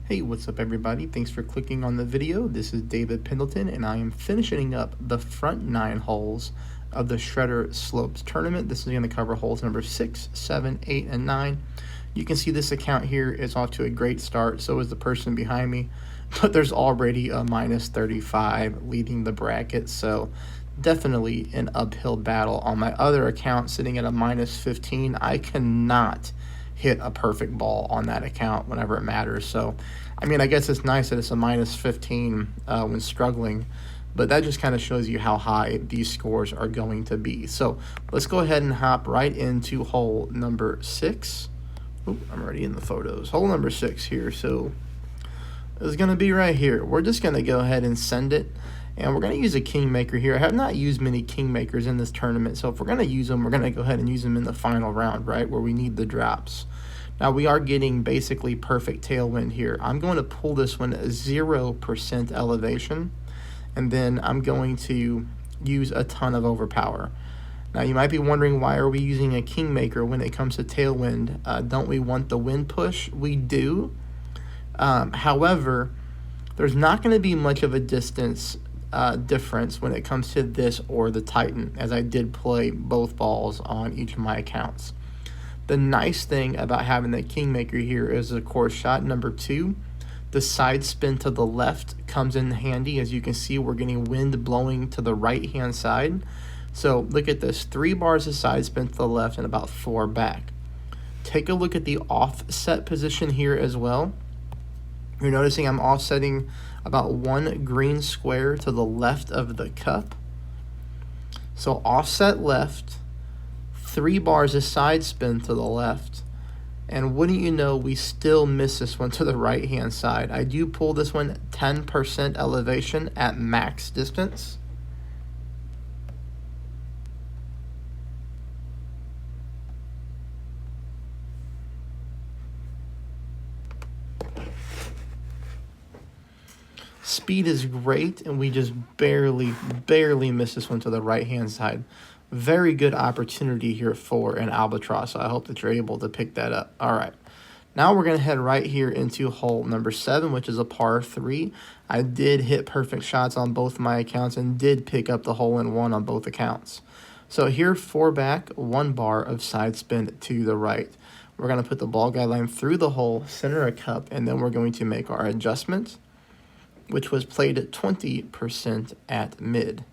Hey, what's up everybody? Thanks for clicking on the video. This is David Pendleton and I am finishing up the front 9 holes of the Shredder Slopes tournament. This is going to cover holes number 6, 7, 8, and 9. You can see this account here is off to a great start. So is the person behind me, but there's already a minus 35 leading the bracket. So definitely an uphill battle. On my other account sitting at a minus 15, I cannot hit a perfect ball on that account whenever it matters. So, I mean, I guess it's nice that it's a minus 15 when struggling, but that just kind of shows you how high these scores are going to be. So let's go ahead and hop right into hole number 6. Oop, I'm already in the photos. Hole number 6 here. So it's going to be right here. We're just going to go ahead and send it. And we're going to use a kingmaker here. I have not used many kingmakers in this tournament, so if we're going to use them, we're going to go ahead and use them in the final round, right, where we need the drops. Now, we are getting basically perfect tailwind here. I'm going to pull this one at 0% elevation, and then I'm going to use a ton of overpower. Now, you might be wondering, why are we using a kingmaker when it comes to tailwind? Don't we want the wind push? We do. However, there's not going to be much of a distance difference when it comes to this or the Titan, as I did play both balls on each of my accounts. The nice thing about having the kingmaker here is, of course, shot number 2, the side spin to the left comes in handy. As you can see, we're getting wind blowing to the right hand side. So look at this, 3 bars of side spin to the left and about 4 back. Take a look at the offset position here as well. You're noticing I'm offsetting about 1 green square to the left of the cup. So offset left, 3 bars of side spin to the left, and wouldn't you know, we still miss this one to the right hand side. I do pull this one 10% elevation at max distance. Speed is great, and we just barely miss this one to the right hand side. Very good opportunity here for an albatross, so I hope that you're able to pick that up. All right, now we're going to head right here into hole number 7, which is a par 3. I did hit perfect shots on both my accounts and did pick up the hole-in-one on both accounts. So here, 4 back, 1 bar of side spin to the right. We're going to put the ball guideline through the hole, center a cup, and then we're going to make our adjustment, which was played at 20% at mid.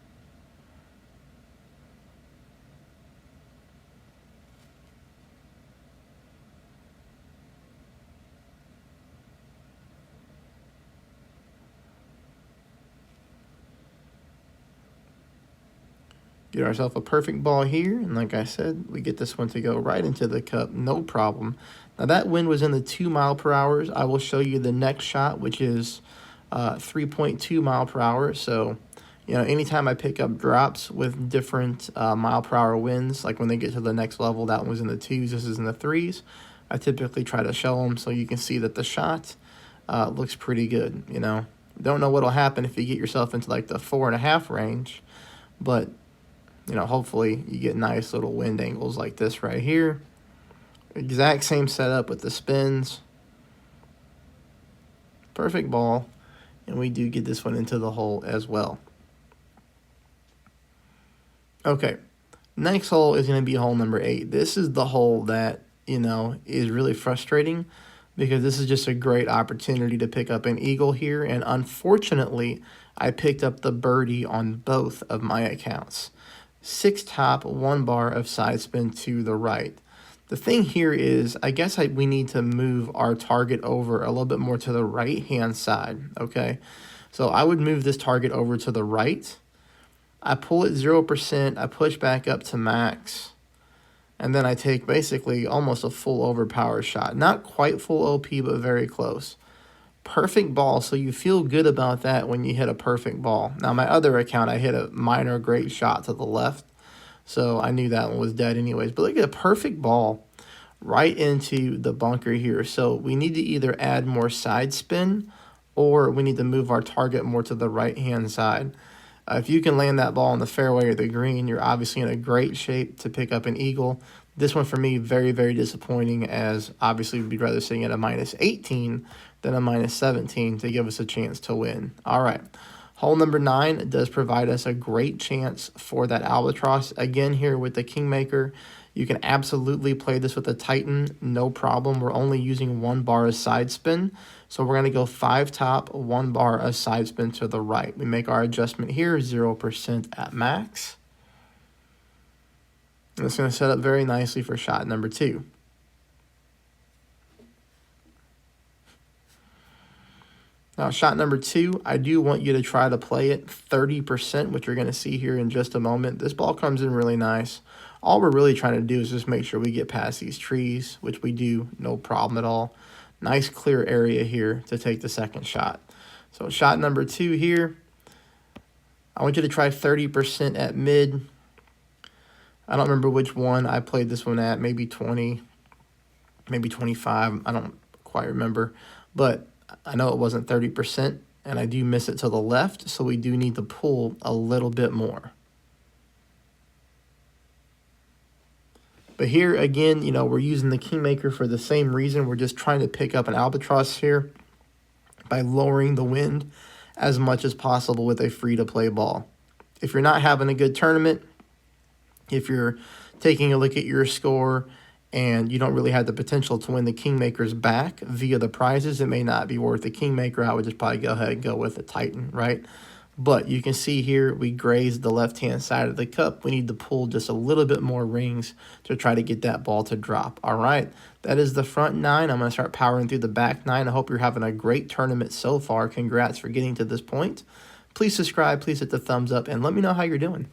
Get ourselves a perfect ball here, and like I said, we get this one to go right into the cup, no problem. Now that wind was in the 2 mile per hour. I will show you the next shot, which is 3.2 mile per hour. So, you know, anytime I pick up drops with different mile per hour winds, like when they get to the next level, that one was in the 2s, this is in the 3s. I typically try to show them so you can see that the shot looks pretty good. You know, don't know what'll happen if you get yourself into like the 4.5 range, but you know, hopefully you get nice little wind angles like this right here. Exact same setup with the spins. Perfect ball. And we do get this one into the hole as well. Okay, next hole is going to be hole number 8. This is the hole that, you know, is really frustrating, because this is just a great opportunity to pick up an eagle here. And unfortunately, I picked up the birdie on both of my accounts. 6 top, 1 bar of side spin to the right. The thing here is, I guess we need to move our target over a little bit more to the right-hand side, okay? So I would move this target over to the right. I pull it 0%, I push back up to max, and then I take basically almost a full overpower shot. Not quite full OP, but very close. Perfect ball, so you feel good about that when you hit a perfect ball. Now, my other account, I hit a minor great shot to the left, so I knew that one was dead anyways. But look at a perfect ball right into the bunker here. So we need to either add more side spin, or we need to move our target more to the right-hand side. If you can land that ball in the fairway or the green, you're obviously in a great shape to pick up an eagle. This one for me, very disappointing, as obviously we'd rather sitting at a minus 18 then a minus 17 to give us a chance to win. All right. Hole number 9 does provide us a great chance for that albatross. Again, here with the Kingmaker, you can absolutely play this with a Titan, no problem. We're only using 1 bar of side spin. So we're going to go 5 top, 1 bar of side spin to the right. We make our adjustment here, 0% at max. And it's going to set up very nicely for shot number 2. Now, shot number 2, I do want you to try to play it 30%, which you're going to see here in just a moment. This ball comes in really nice. All we're really trying to do is just make sure we get past these trees, which we do, no problem at all. Nice clear area here to take the second shot. So shot number 2 here, I want you to try 30% at mid. I don't remember which one I played this one at, maybe 20, maybe 25, I don't quite remember. But I know it wasn't 30%, and I do miss it to the left, so we do need to pull a little bit more. But here, again, you know, we're using the Kingmaker for the same reason. We're just trying to pick up an albatross here by lowering the wind as much as possible with a free-to-play ball. If you're not having a good tournament, if you're taking a look at your score and you don't really have the potential to win the Kingmakers back via the prizes, it may not be worth the Kingmaker. I would just probably go ahead and go with the Titan, right? But you can see here we grazed the left-hand side of the cup. We need to pull just a little bit more rings to try to get that ball to drop. All right, that is the front 9. I'm going to start powering through the back 9. I hope you're having a great tournament so far. Congrats for getting to this point. Please subscribe, please hit the thumbs up, and let me know how you're doing.